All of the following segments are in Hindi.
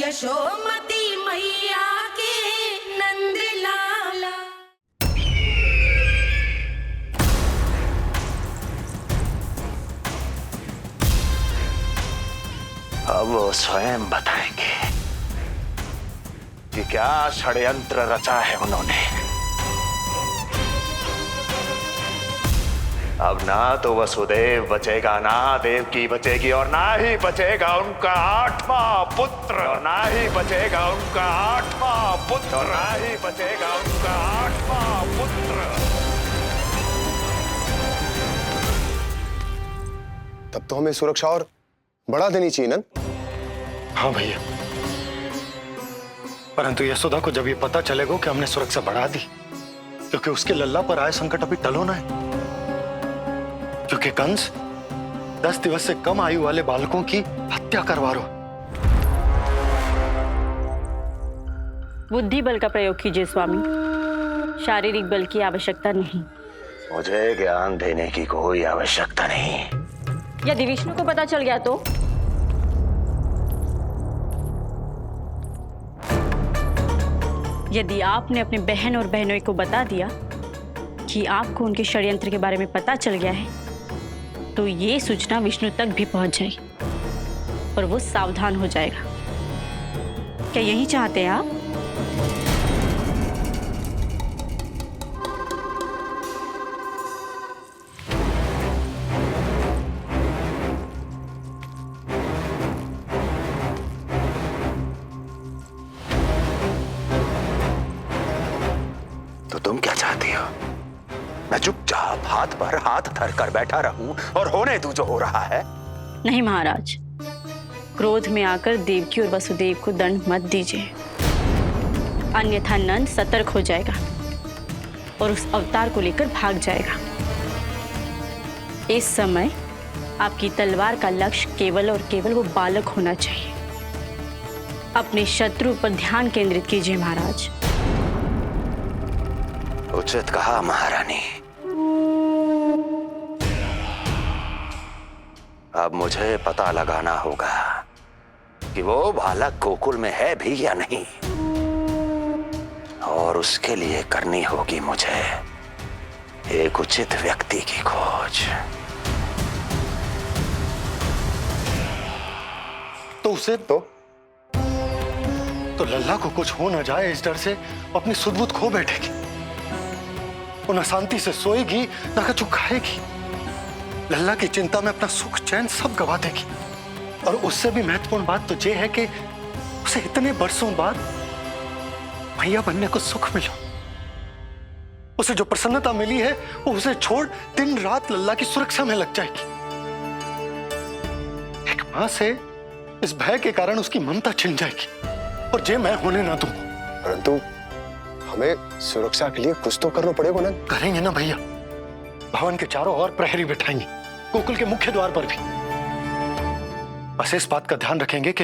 यशोमती मैया के नंद लाला। अब वो स्वयं बताएंगे कि क्या षड्यंत्र रचा है उन्होंने। अब ना तो वसुदेव बचेगा, ना देवकी बचेगी, और ना ही बचेगा उनका 8वां पुत्र, और ना ही बचेगा उनका 8वां पुत्र, और ना ही बचेगा उनका 8वां पुत्र। तब तो हमें सुरक्षा और बढ़ा देनी चाहिए नंद। हाँ भैया, परंतु यशोदा को जब ये पता चलेगा कि हमने सुरक्षा बढ़ा दी, क्योंकि उसके लल्ला पर आए संकट अभी टल होना है। क्योंकि कंस 10 दिवस से कम आयु वाले बालकों की हत्या करवा रहा। बुद्धि बल का प्रयोग कीजिए स्वामी, शारीरिक बल की आवश्यकता नहीं। मुझे ज्ञान देने की कोई आवश्यकता नहीं। यदि विष्णु को पता चल गया तो? यदि आपने अपने बहन और बहनों को बता दिया कि आपको उनके षड्यंत्र के बारे में पता चल गया है, तो ये सूचना विष्णु तक भी पहुंच जाएगी और वो सावधान हो जाएगा। क्या यही चाहते हैं आप? तो तुम क्या चाहती हो? मैं चुपचाप हाथ पर हाथ धर कर बैठा रहूं और होने दूं जो हो रहा है? नहीं महाराज, क्रोध में आकर देवकी और वसुदेव को दंड मत दीजिए, अन्यथा नंद सतर्क हो जाएगा और उस अवतार को लेकर भाग जाएगा। इस समय आपकी तलवार का लक्ष्य केवल और केवल वो बालक होना चाहिए। अपने शत्रु पर ध्यान केंद्रित कीजिए महाराज। उचित कहा महारानी। अब मुझे पता लगाना होगा कि वो बालक गोकुल में है भी या नहीं, और उसके लिए करनी होगी मुझे एक उचित व्यक्ति की खोज। तो उसे तो लल्ला को कुछ हो ना जाए, इस डर से अपनी सुध-बुध खो बैठेगी। वो न शांति से सोएगी, न कुछ खाएगी। लल्ला की चिंता में अपना सुख चैन सब गवा देगी। और उससे भी महत्वपूर्ण बात तो ये है कि उसे इतने बरसों बाद भैया बनने को सुख मिला। उसे जो प्रसन्नता मिली है वो उसे छोड़ दिन रात लल्ला की सुरक्षा में लग जाएगी। एक मां से इस भय के कारण उसकी ममता छिन जाएगी, और ये मैं होने ना दूंगा। परंतु हमें सुरक्षा के लिए कुछ तो करना पड़ेगा ना। करेंगे ना भैया, भवन के चारों ओर प्रहरी बिठाएंगे, गोकुल के मुख्य द्वार पर भी। बस इस बात का ध्यान रखेंगे कि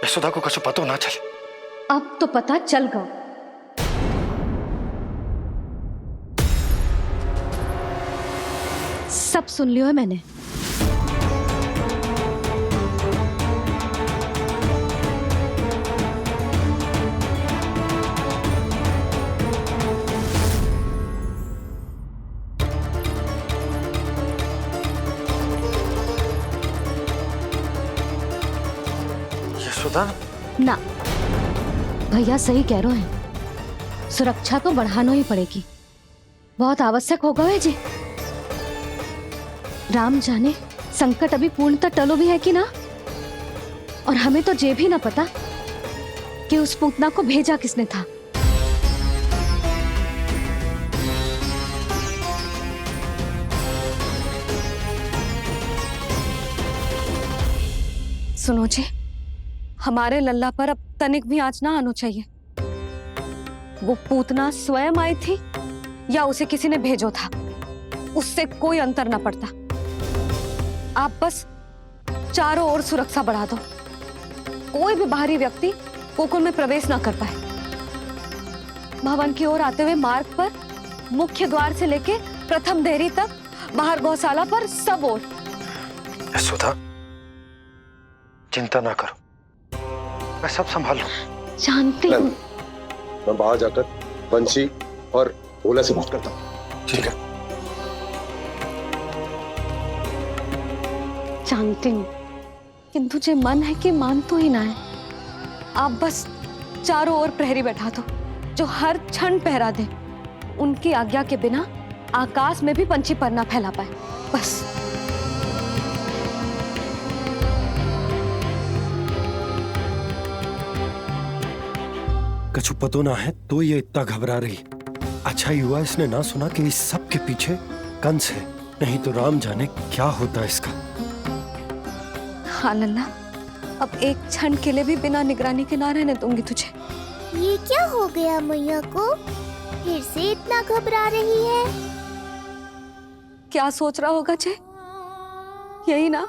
यशोदा को कुछ पता ना चले। अब तो पता चल गया। सब सुन लियो है मैंने। यशोदा ना, भैया सही कह रहे हैं, सुरक्षा तो बढ़ाना ही पड़ेगी, बहुत आवश्यक होगा है जी। राम जाने संकट अभी पूर्णतः टलो भी है कि ना, और हमें तो ये भी ना पता कि उस पूतना को भेजा किसने था। सुनो जी, हमारे लल्ला पर अब तनिक भी आंच ना आना चाहिए। वो पूतना स्वयं आई थी या उसे किसी ने भेजो था, उससे कोई अंतर ना पड़ता। आप बस चारों ओर सुरक्षा बढ़ा दो, कोई भी बाहरी व्यक्ति गोकुल में प्रवेश ना कर पाए। भवन की ओर आते हुए मार्ग पर मुख्य द्वार से लेके प्रथम देहरी तक, बाहर गौशाला पर, सब ओर। यशोदा चिंता ना करो, मैं सब संभाल लूं। जानती हूँ। मैं बाहर जाकर बंशी और भोला से बात करता हूँ। ठीक है। जानती हूँ, किंतु तुझे मन है कि मान तो ही ना है। आप बस चारों ओर प्रहरी बैठा दो जो हर क्षण पहरा दे। उनकी आज्ञा के बिना आकाश में भी पंछी पर ना फैला पाए, बस। कछु पतो ना है तो ये इतना घबरा रही। अच्छा ही हुआ इसने ना सुना कि इस सब के पीछे कंस है, नहीं तो राम जाने क्या होता इसका। हाँ लल्ला, अब एक क्षण के लिए भी बिना निगरानी के ना रहने दूंगी तुझे। ये क्या हो गया मैया को? फिर से इतना घबरा रही है। क्या सोच रहा होगा जय? यही ना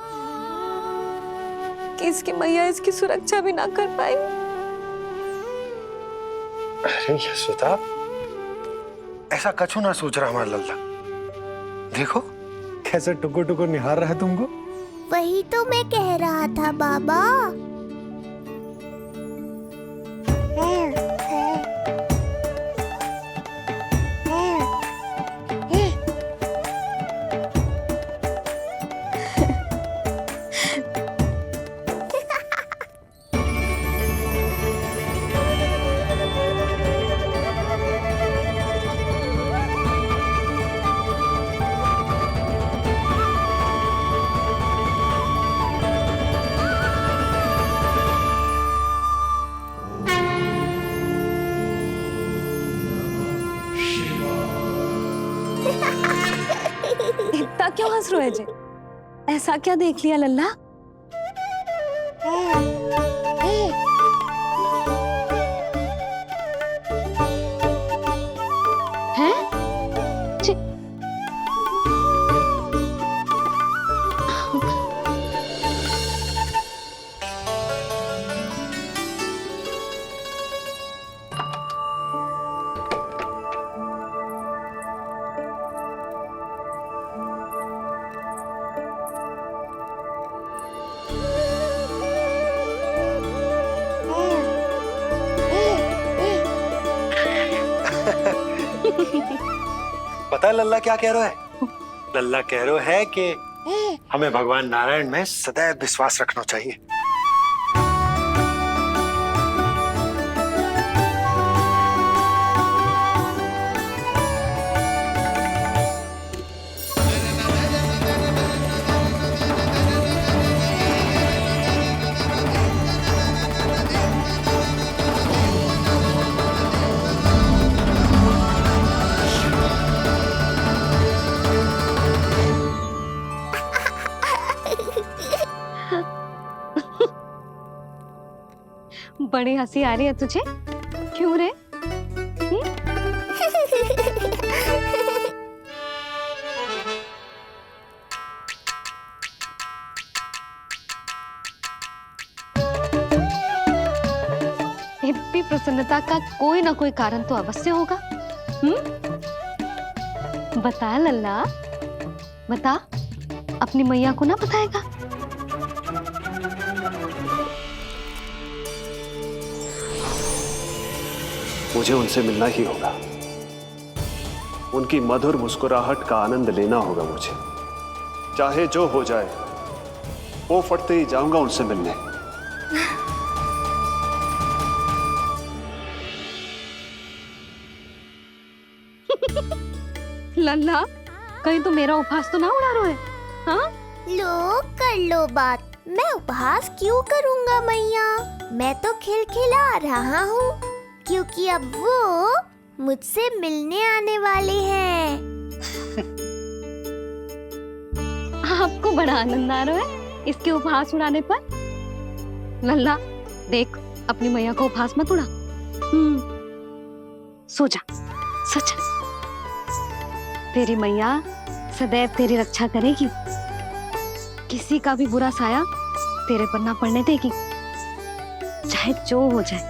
कि इसकी मैया इसकी सुरक्षा भी ना कर पाएगी। अरे यशोदा, ऐसा कछु ना सोच रहा हमारा लल्ला। देखो कैसे टुकुर टुकुर निहार रहा है तुमको। वही तो मैं कह रहा था बाबा। इतना क्यों हंस रहे जे? ऐसा क्या देख लिया लल्ला? हैं? पता है लल्ला क्या कह रहा है? लल्ला कह रहा है कि हमें भगवान नारायण में सदैव विश्वास रखना चाहिए। बड़ी हंसी आ रही है तुझे, क्यों रे? इतनी प्रसन्नता का कोई ना कोई कारण तो अवश्य होगा। बता लल्ला, बता। अपनी मैया को ना बताएगा? मुझे उनसे मिलना ही होगा। उनकी मधुर मुस्कुराहट का आनंद लेना होगा मुझे। चाहे जो हो जाए, वो फटते ही जाऊंगा उनसे मिलने। लल्ला, कहीं तो मेरा उपहास तो ना उड़ा रहे? हाँ? लो कर लो बात। मैं उपहास क्यों करूंगा मैया? मैं तो खिलखिला रहा हूँ, क्योंकि अब वो मुझसे मिलने आने वाले हैं। आपको बड़ा आनंद आ रहा है इसके उपहास उड़ाने पर? लल्ला देख, अपनी मैया को उपहास मत उड़ा। सो जा, सच। तेरी मैया सदैव तेरी रक्षा करेगी, किसी का भी बुरा साया तेरे पर ना पड़ने देगी, चाहे जो हो जाए।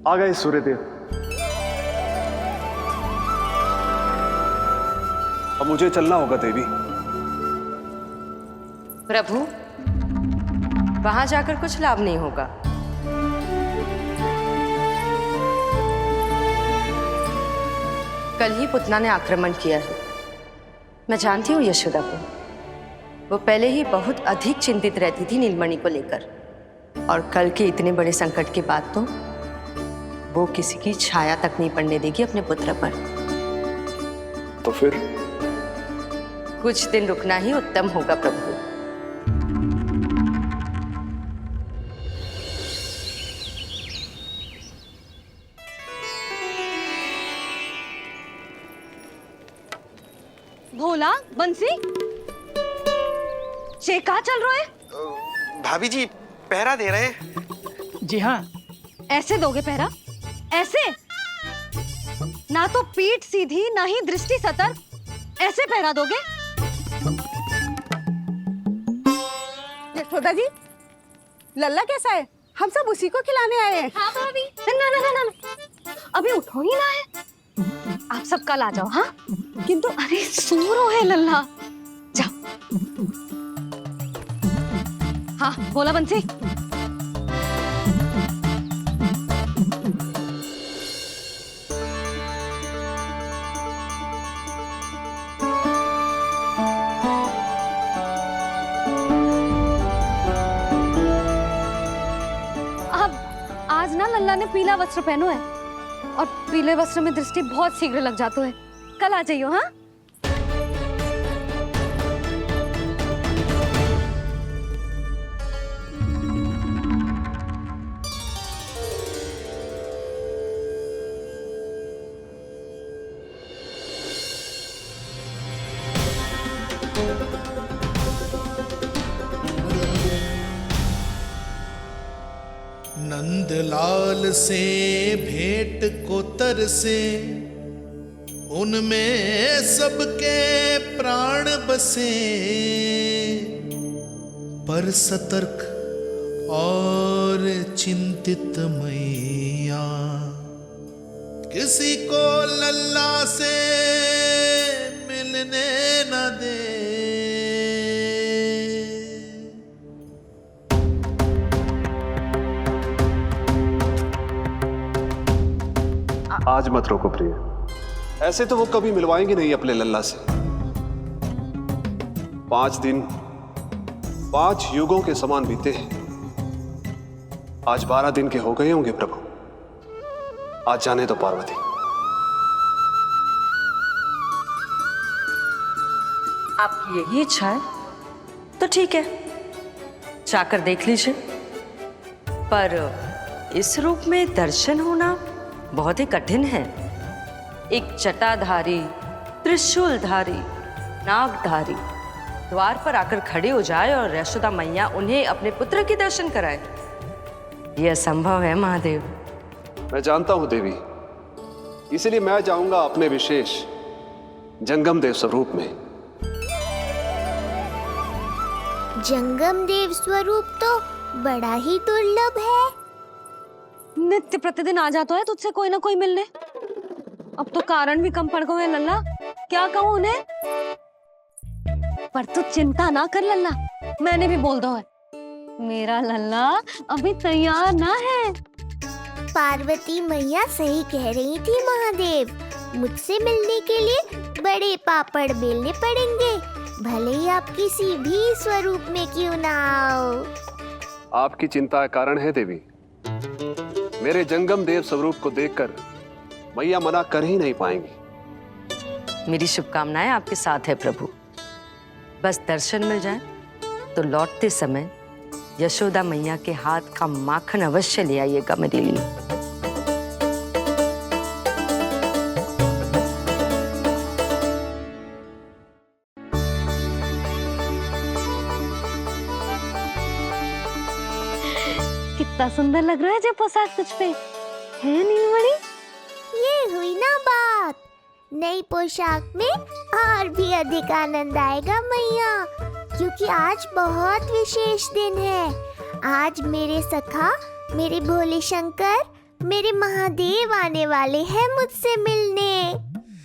आ गए सूर्यदेव। अब मुझे चलना होगा देवी। प्रभु, वहां जाकर कुछ लाभ नहीं होगा। कल ही पुतना ने आक्रमण किया है। मैं जानती हूँ यशोदा को। वो पहले ही बहुत अधिक चिंतित रहती थी नीलमणि को लेकर, और कल के इतने बड़े संकट के बाद तो वो किसी की छाया तक नहीं पड़ने देगी अपने पुत्र पर। तो फिर कुछ दिन रुकना ही उत्तम होगा प्रभु। भोला, बंसी, ये कहाँ चल रहे हैं? भाभी जी पहरा दे रहे हैं। जी हाँ। ऐसे दोगे पहरा? ऐसे? ना तो पीठ सीधी ना ही दृष्टि सतर्क, ऐसे पहरा दोगे? यशोदा जी, लल्ला कैसा है? हम सब उसी को खिलाने आए हैं। हाँ भाभी। ना ना ना ना, अभी उठो ही ना है। आप सब कल आ जाओ। हाँ, किंतु अरे सूरो है लल्ला। जाओ। हाँ बोला बंसी। आज ना लल्ला ने पीला वस्त्र पहनो है, और पीले वस्त्र में दृष्टि बहुत शीघ्र लग जातो है। कल आ जाइयो। हाँ, नंदलाल से भेंट को तरसे, उनमें सबके प्राण बसे, पर सतर्क और चिंतित मैया, किसी को लल्ला से मिलने न दे। आज मत रोको प्रिय, ऐसे तो वो कभी मिलवाएंगे नहीं अपने लल्ला से। 5 दिन 5 युगों के समान बीते हैं। आज 12 दिन के हो गए होंगे प्रभु। आज जाने दो पार्वती। आपकी यही इच्छा है तो ठीक है, जाकर देख लीजिए। पर इस रूप में दर्शन होना बहुत ही कठिन है। एक जटाधारी, त्रिशूलधारी, नागधारी द्वार पर आकर खड़े हो जाए और यशोदा मैया उन्हें अपने पुत्र के दर्शन कराए, यह असंभव है महादेव। मैं जानता हूं देवी, इसलिए मैं जाऊंगा अपने विशेष जंगम देव स्वरूप में। जंगम देव स्वरूप तो बड़ा ही दुर्लभ है। नित्य प्रतिदिन आ जाता है तुझसे कोई ना कोई मिलने। अब तो कारण भी कम पड़ गए हैं लल्ला, क्या कहूँ उन्हें। पर तू चिंता ना कर लल्ला, मैंने भी बोल दो है, मेरा लल्ला अभी तैयार ना है। पार्वती मैया सही कह रही थी महादेव, मुझसे मिलने के लिए बड़े पापड़ बेलने पड़ेंगे, भले ही आप किसी भी स्वरूप में क्यों ना आओ। आपकी चिंता का कारण है देवी। मेरे जंगम देव स्वरूप को देखकर मैया मना कर ही नहीं पाएंगी। मेरी शुभकामनाएं आपके साथ है प्रभु। बस दर्शन मिल जाए तो लौटते समय यशोदा मैया के हाथ का माखन अवश्य ले आइएगा मेरे लिए। कितना सुंदर लग रहा है जो पोशाक तुझ पे है नीलमणि। ये हुई ना बात, नई पोशाक में और भी अधिक आनंद आएगा मैया, क्योंकि आज बहुत विशेष दिन है। आज मेरे सखा, मेरे भोले शंकर मेरे महादेव आने वाले हैं मुझसे मिलने।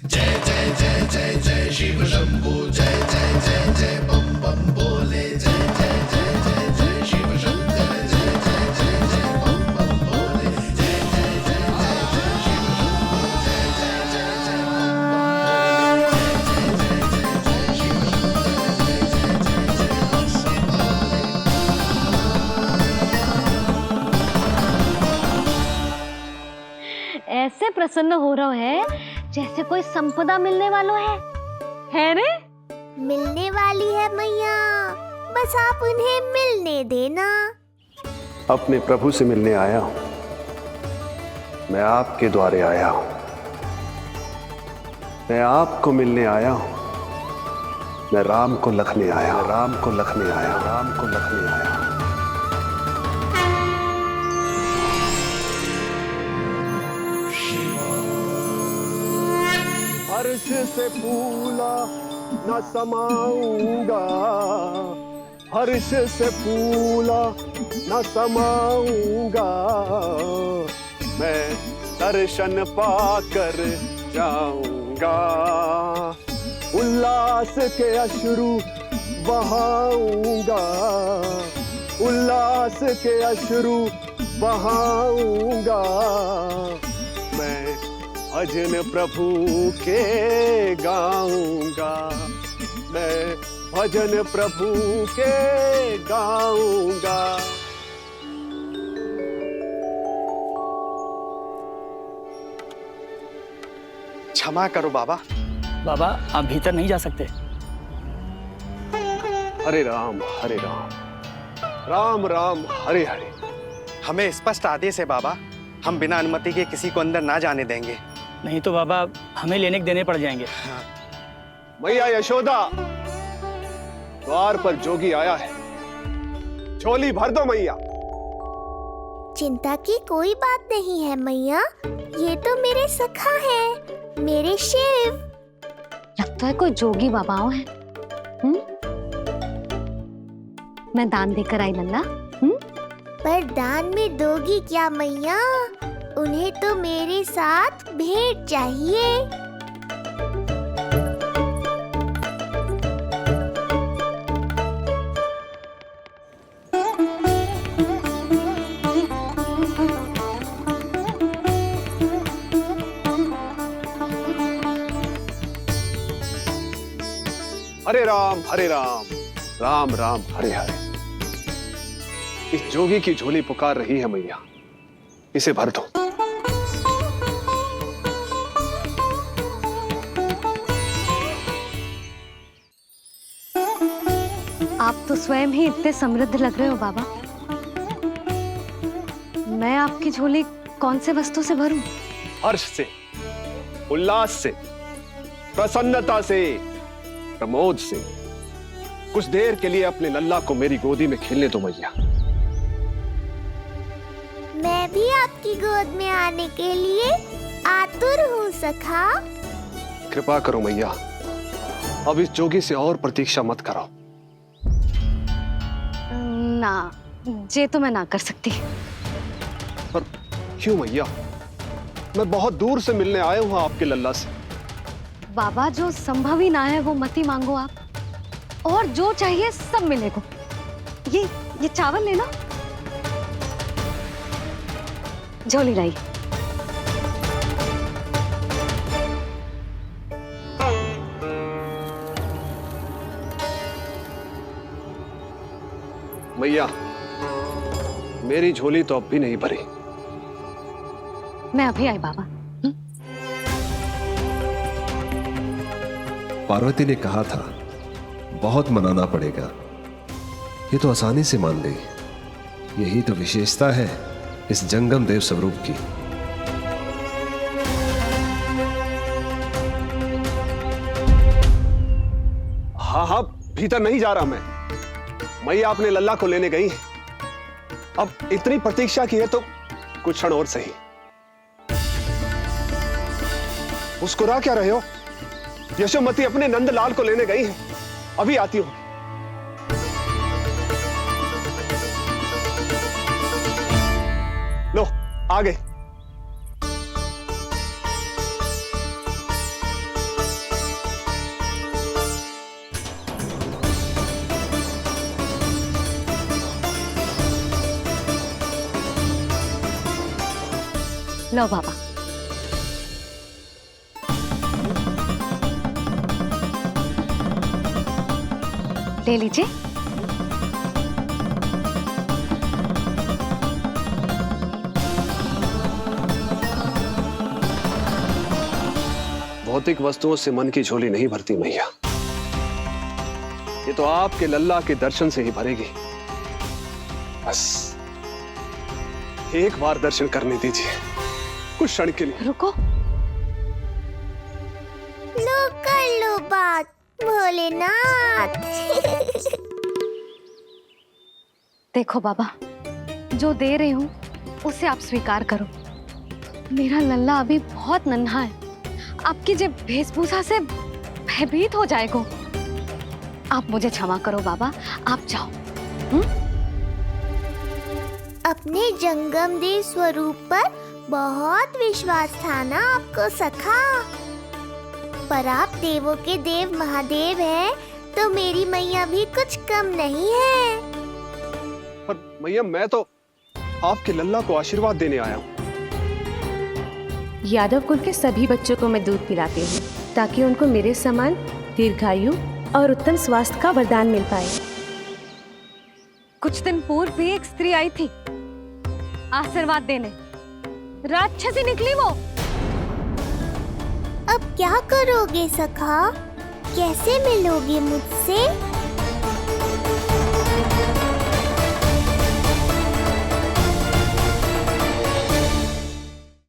जय जय जय जय जय शिव शंभू, जय जय जय जय बम बम बोले, जय जय जय जय जय शिव शंकर, जय जय जय जय बम बम बोले, जय जय जय जय जय शिव शंभू, जय जय जय जय बम बम बोले, जय जय जय जय शिव ऐसे प्रसन्न हो रहा है जैसे कोई संपदा मिलने वालों है रे? मिलने वाली है मैया, बस आप उन्हें मिलने देना। अपने प्रभु से मिलने आया हूं, मैं आपके द्वारे आया हूं, मैं आपको मिलने आया हूं, मैं राम को लखने आया, राम को लखने आया, राम को लखने आया। हर्ष से फूला न समाऊंगा, हर्ष से फूला न समाऊंगा, मैं दर्शन पाकर जाऊंगा, उल्लास के अश्रु बहाऊंगा, उल्लास के अश्रु बहाऊंगा, मैं भजन प्रभु के गाऊंगा, मैं भजन प्रभु के गाऊंगा। क्षमा करो बाबा। बाबा आप भीतर नहीं जा सकते। हरे राम हरे राम, राम राम हरे हरे। हमें स्पष्ट आदेश है बाबा, हम बिना अनुमति के किसी को अंदर ना जाने देंगे। नहीं तो बाबा हमें लेने के देने पड़ जाएंगे। मैया यशोदा, द्वार पर जोगी आया है, झोली भर दो मैया। चिंता की कोई बात नहीं है मैया, ये तो मेरे सखा है, मेरे शिव। लगता है कोई जोगी बाबाओं है। मैं दान देकर आई लल्ला। पर दान में दोगी क्या मैया? उन्हें तो मेरे साथ भेंट चाहिए। हरे राम, राम राम हरे हरे। इस जोगी की झोली पुकार रही है मैया, इसे भर दो। आप तो स्वयं ही इतने समृद्ध लग रहे हो बाबा। मैं आपकी झोली कौन से वस्तु से भरूं? हर्ष से, उल्लास से, प्रसन्नता से, प्रमोद से। कुछ देर के लिए अपने लल्ला को मेरी गोदी में खेलने दो मैया। मैं भी आपकी गोद में आने के लिए आतुर हूँ सखा। कृपा करो मैया, अब इस जोगी से और प्रतीक्षा मत कराओ। ना, ये तो मैं ना कर सकती। पर क्यों मैया? मैं बहुत दूर से मिलने आया हूँ आपके लल्ला से। बाबा जो संभव ही ना है वो मत ही मांगो आप, और जो चाहिए सब मिलेगा। ये चावल लेना, झोली लाई। मैया, मेरी झोली तो अब भी नहीं भरी। मैं अभी आई बाबा। पार्वती ने कहा था बहुत मनाना पड़ेगा, ये तो आसानी से मान गई। यही तो विशेषता है इस जंगम देव स्वरूप की। हाँ, भीतर नहीं जा रहा मैं। मैया अपने लल्ला को लेने गई है। अब इतनी प्रतीक्षा की है तो कुछ क्षण और सही। मुस्कुरा क्या रहे हो? यशोमती अपने नंदलाल को लेने गई है, अभी आती हूं। लो, आ गए। लो बाबा। ले लीजिए। भौतिक वस्तुओं से मन की झोली नहीं भरती मैया, ये तो आपके लल्ला के दर्शन से ही भरेगी। बस एक बार दर्शन करने दीजिए, कुछ क्षण के लिए। रुको। लो कर लो बात भोलेनाथ। देखो बाबा, जो दे रही हूँ उसे आप स्वीकार करो। मेरा लल्ला अभी बहुत नन्हा है, आपकी जब वेशभूषा से भयभीत हो जाएगा। आप मुझे क्षमा करो बाबा, आप जाओ। अपने जंगम देव स्वरूप पर बहुत विश्वास था ना आपको सखा, पर आप देवों के देव महादेव हैं, तो मेरी मैया भी कुछ कम नहीं है। पर मैया मैं तो आपके लल्ला को आशीर्वाद देने आया हूँ। यादव कुल के सभी बच्चों को मैं दूध पिलाती हूँ ताकि उनको मेरे समान दीर्घायु और उत्तम स्वास्थ्य का वरदान मिल पाए। कुछ दिन पूर्व भी एक स्त्री आई थी आशीर्वाद देने, राक्षसी निकली वो। अब क्या करोगे सखा, कैसे मिलोगे मुझसे?